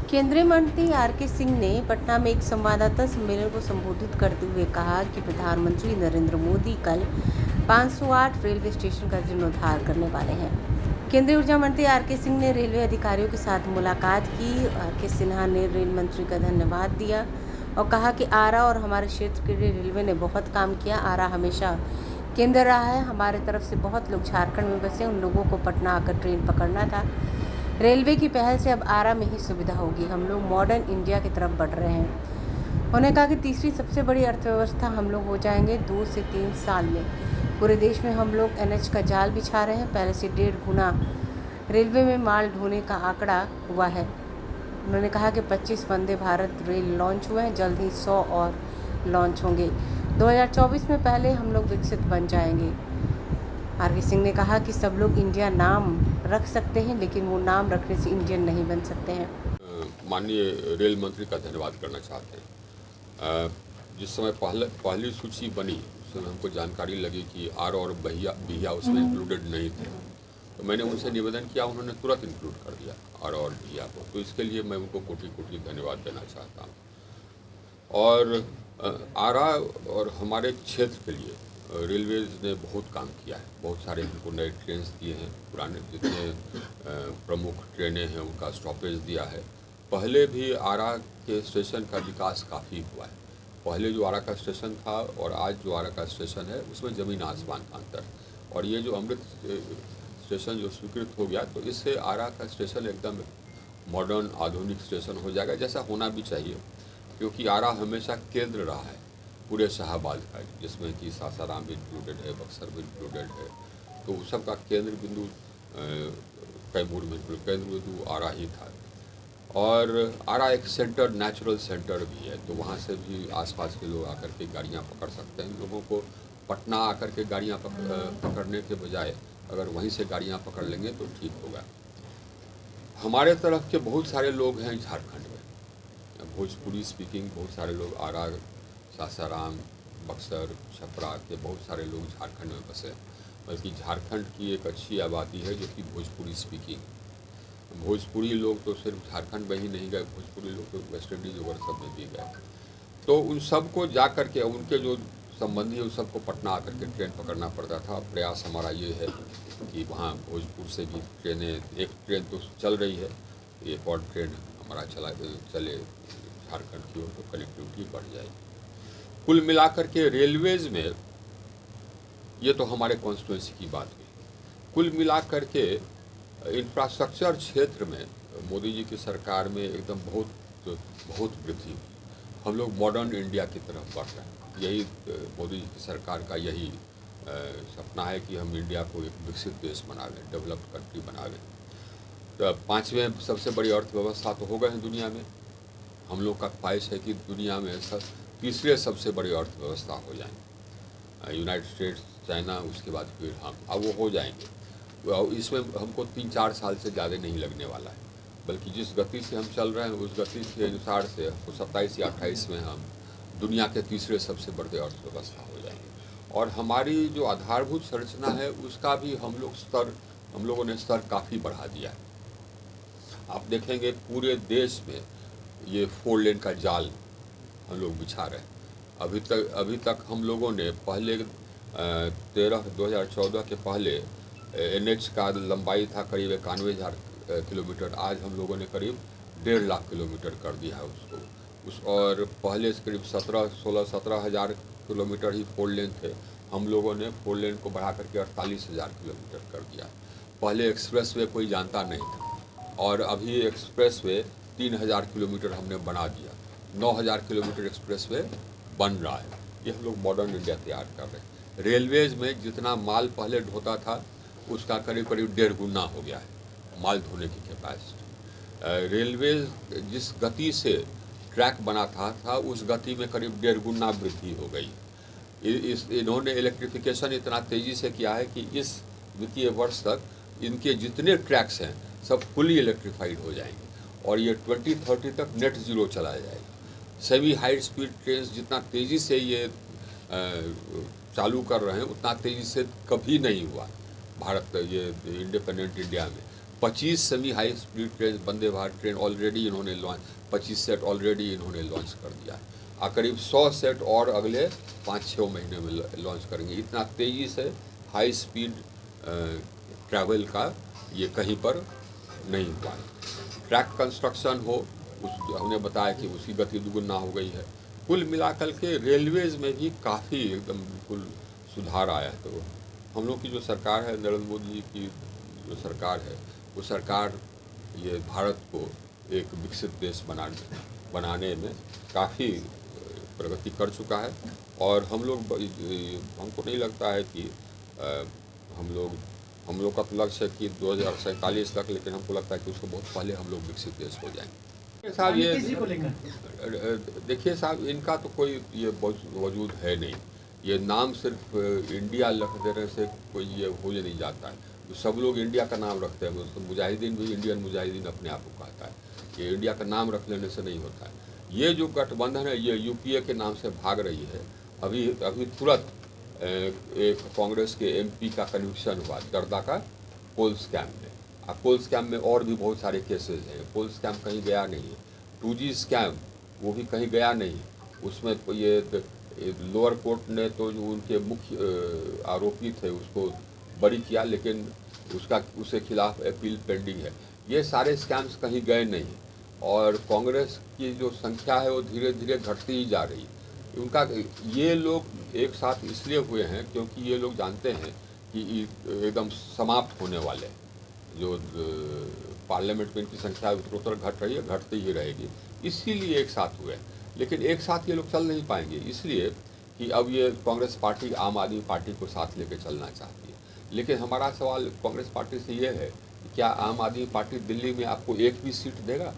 केंद्रीय मंत्री आर.के. सिंह ने पटना में एक संवाददाता सम्मेलन को संबोधित करते हुए कहा कि प्रधानमंत्री नरेंद्र मोदी कल 508 रेलवे स्टेशन का जीर्णोद्धार करने वाले हैं। केंद्रीय ऊर्जा मंत्री आर.के. सिंह ने रेलवे अधिकारियों के साथ मुलाकात की। आर.के. सिन्हा ने रेल मंत्री का धन्यवाद दिया और कहा कि आरा और हमारे क्षेत्र के लिए रेलवे ने बहुत काम किया। आरा हमेशा केंद्र रहा है। हमारे तरफ से बहुत लोग झारखंड में बसे, उन लोगों को पटना आकर ट्रेन पकड़ना था। रेलवे की पहल से अब आरा में ही सुविधा होगी। हम लोग मॉडर्न इंडिया की तरफ बढ़ रहे हैं। उन्होंने कहा कि तीसरी सबसे बड़ी अर्थव्यवस्था हम लोग हो जाएंगे 2 से 3 साल में। पूरे देश में हम लोग NH का जाल बिछा रहे हैं। पहले से 1.5 गुना रेलवे में माल ढोने का आंकड़ा हुआ है। उन्होंने कहा कि 25 वंदे भारत रेल लॉन्च हुए हैं, जल्द ही 100 और लॉन्च होंगे। 2024 में पहले हम लोग विकसित बन जाएंगे। आर.के. सिंह ने कहा कि सब लोग इंडिया नाम रख सकते हैं, लेकिन वो नाम रखने से इंडियन नहीं बन सकते हैं। माननीय रेल मंत्री का धन्यवाद करना चाहते हैं। जिस समय पहली सूची बनी उस समय हमको जानकारी लगी कि आर और बिहिया उसमें इंक्लूडेड नहीं थे, तो मैंने उनसे निवेदन किया, उन्होंने तुरंत इंक्लूड कर दिया आर और बिहिया को। तो इसके लिए मैं उनको कोटि कोटि धन्यवाद देना चाहता हूँ। और आरा और हमारे क्षेत्र के लिए रेलवेज ने बहुत काम किया है। बहुत सारे हमको नए ट्रेन दिए हैं, पुराने जितने प्रमुख ट्रेनें हैं उनका स्टॉपेज दिया है। पहले भी आरा के स्टेशन का विकास काफ़ी हुआ है। पहले जो आरा का स्टेशन था और आज जो आरा का स्टेशन है उसमें ज़मीन आसमान का अंतर है। और ये जो अमृत स्टेशन जो स्वीकृत हो गया, तो इससे आरा का स्टेशन एकदम मॉडर्न आधुनिक स्टेशन हो जाएगा, जैसा होना भी चाहिए, क्योंकि आरा हमेशा केंद्र रहा है पूरे शाहबाद का, जिसमें कि सासाराम भी इंक्लूडेड है, बक्सर भी इंक्लूडेड है। तो उस सब का केंद्र बिंदु कैमूर में केंद्र बिंदु आरा ही था। और आरा एक सेंटर, नेचुरल सेंटर भी है, तो वहाँ से भी आसपास के लोग आकर के गाड़ियाँ पकड़ सकते हैं। लोगों को पटना आकर के गाड़ियाँ पकड़ने के बजाय अगर वहीं से गाड़ियाँ पकड़ लेंगे तो ठीक होगा। हमारे तरफ के बहुत सारे लोग हैं झारखंड में, भोजपुरी स्पीकिंग बहुत सारे लोग आरा, सासाराम, बक्सर, छपरा के बहुत सारे लोग झारखंड में बसे। बल्कि झारखंड की एक अच्छी आबादी है जो कि भोजपुरी स्पीकिंग। भोजपुरी लोग तो सिर्फ झारखंड में ही नहीं गए, भोजपुरी लोग तो वेस्ट इंडीज वगैरह सब में भी गए। तो उन सबको जा कर के उनके जो संबंधी है उन सबको पटना आकर के ट्रेन पकड़ना पड़ता था। प्रयास हमारा ये है कि वहाँ भोजपुर से भी ट्रेनें, एक ट्रेन तो चल रही है, एक और ट्रेन हमारा चले झारखंड की ओर, तो कनेक्टिविटी बढ़ जाएगी। कुल मिलाकर के रेलवेज में ये तो हमारे कॉन्स्टिट्यूंसी की बात हुई। कुल मिलाकर के इंफ्रास्ट्रक्चर क्षेत्र में मोदी जी की सरकार में एकदम बहुत वृद्धि हुई। हम लोग मॉडर्न इंडिया की तरफ बढ़ रहे हैं। यही मोदी जी की सरकार का यही सपना है कि हम इंडिया को एक विकसित देश बनावें, डेवलप्ड कंट्री बनावें। तो 5वें सबसे बड़ी अर्थव्यवस्था तो हो गए हैं दुनिया में। हम लोग का ख्वाहिश है कि दुनिया में तीसरे सबसे बड़ी अर्थव्यवस्था हो जाएंगे। यूनाइटेड स्टेट्स, चाइना, उसके बाद फिर हम, अब वो हो जाएंगे। इसमें हमको 3-4 साल से ज़्यादा नहीं लगने वाला है, बल्कि जिस गति से हम चल रहे हैं उस गति के अनुसार से हमको 27 या 28 में हम दुनिया के तीसरे सबसे बड़े अर्थव्यवस्था हो जाएंगे। और हमारी जो आधारभूत संरचना है उसका भी हम लोगों ने स्तर काफ़ी बढ़ा दिया है। आप देखेंगे पूरे देश में ये 4 लेन का जाल हम लोग बिछा रहे हैं। अभी तक हम लोगों ने पहले 2014 के पहले NH का लंबाई था करीब 91,000 किलोमीटर। आज हम लोगों ने करीब 1.5 लाख किलोमीटर कर दिया है उसको। और पहले से करीब 17 हज़ार किलोमीटर ही 4 लेन थे। हम लोगों ने 4 लेन को बढ़ा करके 48,000 किलोमीटर कर दिया। पहले एक्सप्रेस वे कोई जानता नहीं था, और अभी एक्सप्रेस वे 3,000 किलोमीटर हमने बना दिया। 9,000 किलोमीटर एक्सप्रेस वे बन रहा है। ये हम लोग मॉडर्न इंडिया तैयार कर रहे हैं। रेलवेज में जितना माल पहले ढोता था उसका करीब 1.5 गुना हो गया है माल ढोने की कैपेसिटी। रेलवेज जिस गति से ट्रैक बनाता था उस गति में करीब 1.5 गुना वृद्धि हो गई। इन्होंने इलेक्ट्रिफिकेशन इतना तेज़ी से किया है कि इस वित्तीय वर्ष तक इनके जितने ट्रैक्स हैं सब फुली इलेक्ट्रीफाइड हो जाएंगे, और ये 2030 तक नेट ज़ीरो चला जाएगा। सेमी हाई स्पीड ट्रेन जितना तेज़ी से ये चालू कर रहे हैं उतना तेज़ी से कभी नहीं हुआ भारत ये इंडिपेंडेंट इंडिया में। 25 semi high speed train, Vande Bharat train already इन्होंने लॉन्च, 25 सेट ऑलरेडी इन्होंने लॉन्च कर दिया है। करीब 100 सेट और अगले 5-6 महीने में लॉन्च करेंगे। इतना तेज़ी से हाई स्पीड ट्रैवल का ये कहीं पर नहीं हुआ है। ट्रैक कंस्ट्रक्शन हो, उस हमने बताया कि उसकी गति दुगुना हो गई है। कुल मिलाकर के रेलवेज में भी काफ़ी एकदम बिल्कुल सुधार आया है। तो हम लोग की जो सरकार है, नरेंद्र मोदी जी की जो सरकार है, वो सरकार ये भारत को एक विकसित देश बनाने में काफ़ी प्रगति कर चुका है। और हमको नहीं लगता है कि हम लोग का तो लक्ष्य है कि 2047 तक, लेकिन हमको लगता है कि उसको बहुत पहले हम लोग विकसित देश हो जाएंगे। साहब ये देखिए साहब, इनका तो कोई ये वजूद है नहीं। ये नाम सिर्फ इंडिया रख देने से कोई ये हो नहीं जाता है। तो सब लोग इंडिया का नाम रखते हैं, तो मुजाहिदीन भी इंडियन मुजाहिदीन अपने आप को कहता है। ये इंडिया का नाम रख लेने से नहीं होता है। ये जो गठबंधन है, ये यूपीए के नाम से भाग रही है। अभी तुरंत एक कांग्रेस के एमपी का कन्विक्शन हुआ दर्दा का पोल स्कैम में। पोल स्कैम में और भी बहुत सारे केसेस हैं। पोल स्कैम कहीं गया नहीं है। 2G स्कैम वो भी कहीं गया नहीं। उसमें ये लोअर कोर्ट ने तो जो उनके मुख्य आरोपी थे उसको बरी किया, लेकिन उसके खिलाफ अपील पेंडिंग है। ये सारे स्कैम्स कहीं गए नहीं और कांग्रेस की जो संख्या है वो धीरे धीरे घटती ही जा रही है। ये लोग एक साथ इसलिए हुए हैं क्योंकि ये लोग जानते हैं कि एकदम समाप्त होने वाले जो पार्लियामेंट में इनकी संख्या उत्तरोत्तर घट रही है, घटती ही रहेगी, इसीलिए एक साथ हुए। लेकिन एक साथ ये लोग चल नहीं पाएंगे, इसलिए कि अब ये कांग्रेस पार्टी आम आदमी पार्टी को साथ लेकर चलना चाहती है। लेकिन हमारा सवाल कांग्रेस पार्टी से ये है कि क्या आम आदमी पार्टी दिल्ली में आपको एक भी सीट देगा?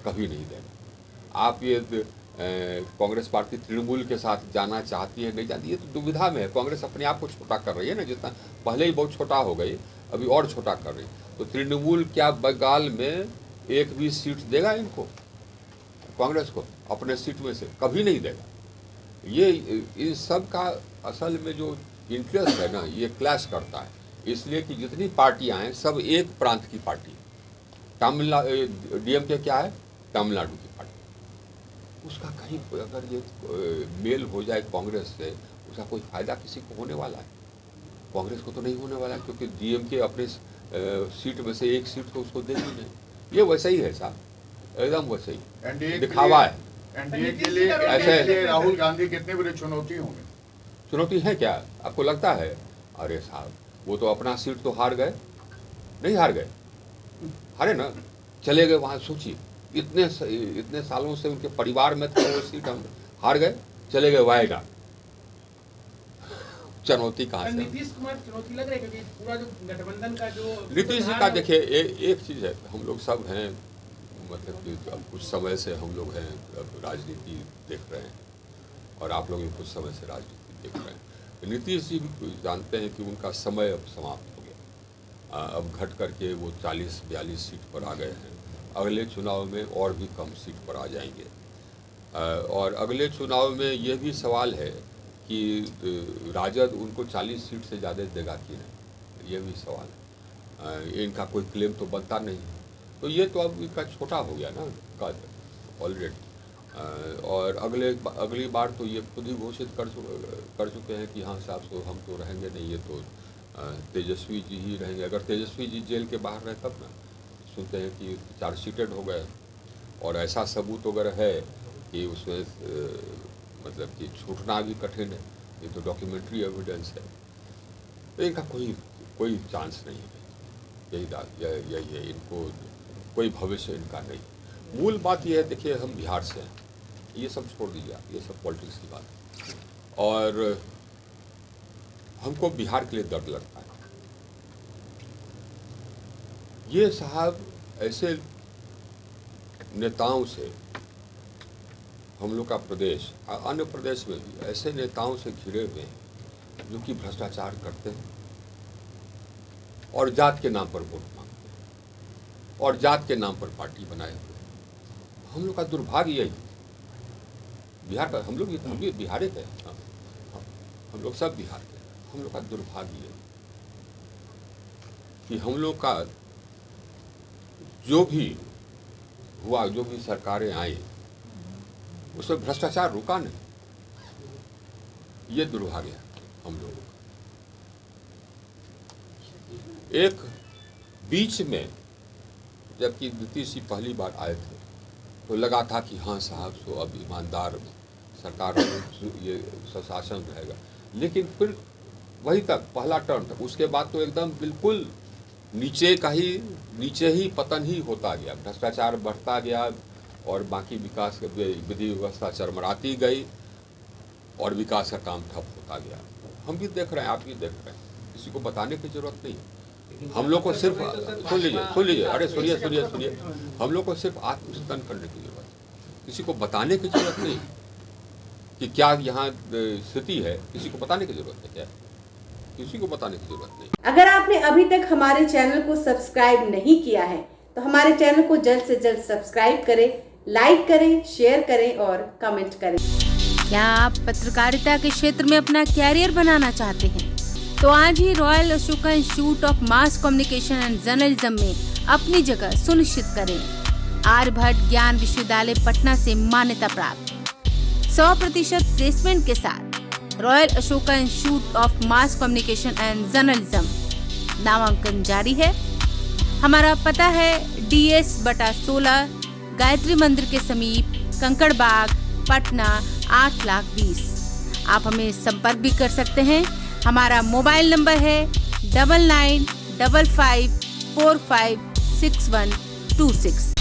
कभी नहीं देगा। आप ये कांग्रेस पार्टी तृणमूल के साथ जाना चाहती है, नहीं जाती, ये तो दुविधा में है। कांग्रेस अपने आप को छोटा कर रही है ना, जितना पहले ही बहुत छोटा हो गई, अभी और छोटा कर रही है। तो तृणमूल क्या बंगाल में एक भी सीट देगा इनको, कांग्रेस को, अपने सीट में से? कभी नहीं देगा। ये इन सब का असल में जो इंटरेस्ट है ना, ये क्लैश करता है। इसलिए कि जितनी पार्टियां हैं सब एक प्रांत की पार्टी। तमिलनाडु डीएमके क्या है? तमिलनाडु की पार्टी। उसका कहीं अगर ये मेल हो जाए कांग्रेस से, उसका कोई फायदा किसी को होने वाला है? कांग्रेस को तो नहीं होने वाला, क्योंकि डीएमके अपने सीट में से एक सीट तो उसको देगी नहीं। ये वैसा ही है साहब, एकदम वैसे ही दिखावा है। एनडीए के लिए ऐसे राहुल गांधी कितने बड़े चुनौती होंगे? चुनौती है क्या आपको लगता है? अरे साहब, वो तो अपना सीट तो हार गए, नहीं हार गए, हारे ना, चले गए वहाँ। सोचिए, इतने सालों से उनके परिवार में था वो सीट, हम हार गए, चले गए वायनाड। चुनौती कहाँ से? नीतीश कुमार चुनौती लग रही है, क्योंकि पूरा जो गठबंधन का जो नीतीश जी का देखिए एक चीज़ है, हम लोग सब हैं, मतलब कि अब कुछ समय से हम लोग हैं, अब राजनीति देख रहे हैं, और आप लोग भी कुछ समय से राजनीति देख रहे हैं। नीतीश जी भी जानते हैं कि उनका समय अब समाप्त हो गया। अब घट करके वो 40-42 सीट पर आ गए हैं। अगले चुनाव में और भी कम सीट पर आ जाएंगे। और अगले चुनाव में ये भी सवाल है कि राजद उनको 40 सीट से ज़्यादा देगा कि नहीं, ये भी सवाल है। इनका कोई क्लेम तो बनता नहीं है, तो ये तो अब इनका छोटा हो गया ना कद ऑलरेडी। और अगली बार तो ये खुद ही घोषित कर चुके हैं कि हाँ साहब, तो हम तो रहेंगे नहीं, ये तो तेजस्वी जी ही रहेंगे। अगर तेजस्वी जी जेल के बाहर रहे तब ना, सुनते हैं कि चार्जशीटेड हो गए, और ऐसा सबूत अगर है कि उसमें मतलब कि छूटना भी कठिन है, ये तो डॉक्यूमेंट्री एविडेंस है, तो इनका कोई चांस नहीं है। यही है, इनको कोई भविष्य इनका नहीं। मूल बात यह है, देखिए हम बिहार से हैं, ये सब छोड़ दीजिए आप, ये सब पॉलिटिक्स की बात है, और हमको बिहार के लिए दर्द लगता है। ये साहब ऐसे नेताओं से, हम लोग का प्रदेश, अन्य प्रदेश में भी ऐसे नेताओं से घिरे हुए हैं जो कि भ्रष्टाचार करते हैं और जात के नाम पर वोट मांगते हैं और जात के नाम पर पार्टी बनाए हुए हैं। हम लोग का दुर्भाग्य यही, बिहार का हम लोग भी बिहार के हैं, हम लोग सब बिहार के हैं। हम लोग का दुर्भाग्य यही कि हम लोग का जो भी हुआ, जो भी सरकारें आई, उसमें भ्रष्टाचार रुका नहीं। ये दुर्भाग्य है हम लोगों का। एक बीच में जबकि नीतीश जी पहली बार आए थे तो लगा था कि हाँ साहब, सो अब ईमानदार सरकार, ये सुशासन रहेगा, लेकिन फिर वही तक पहला टर्म तक, उसके बाद तो एकदम बिल्कुल नीचे ही पतन ही होता गया, भ्रष्टाचार बढ़ता गया और बाकी विकास विधि व्यवस्था चरमराती गई और विकास का काम ठप होता गया। हम भी देख रहे हैं, आप भी देख रहे हैं, किसी को बताने की जरूरत नहीं। हम लोग को सिर्फ सुन लीजिए, अरे सुनिए, हम लोग को सिर्फ आत्मचिंतन करने की जरूरत है, किसी को बताने की जरूरत नहीं कि क्या यहाँ स्थिति है, किसी को बताने की जरूरत है क्या? किसी को बताने की जरूरत नहीं। अगर आपने अभी तक हमारे चैनल को सब्सक्राइब नहीं किया है तो हमारे चैनल को जल्द से जल्द सब्सक्राइब करें, लाइक करें, शेयर करें और कमेंट करें। क्या आप पत्रकारिता के क्षेत्र में अपना कैरियर बनाना चाहते हैं? तो आज ही royal Ashoka institute of mass communication and journalism में अपनी जगह सुनिश्चित करें। आर्यभट्ट ज्ञान विश्वविद्यालय पटना से मान्यता प्राप्त 100% प्लेसमेंट के साथ royal Ashoka institute of mass communication and journalism नामांकन जारी है। हमारा पता है DS/16 गायत्री मंदिर के समीप, कंकड़ बाग, पटना 8,20,000। आप हमें संपर्क भी कर सकते हैं। हमारा मोबाइल नंबर है 9955456126।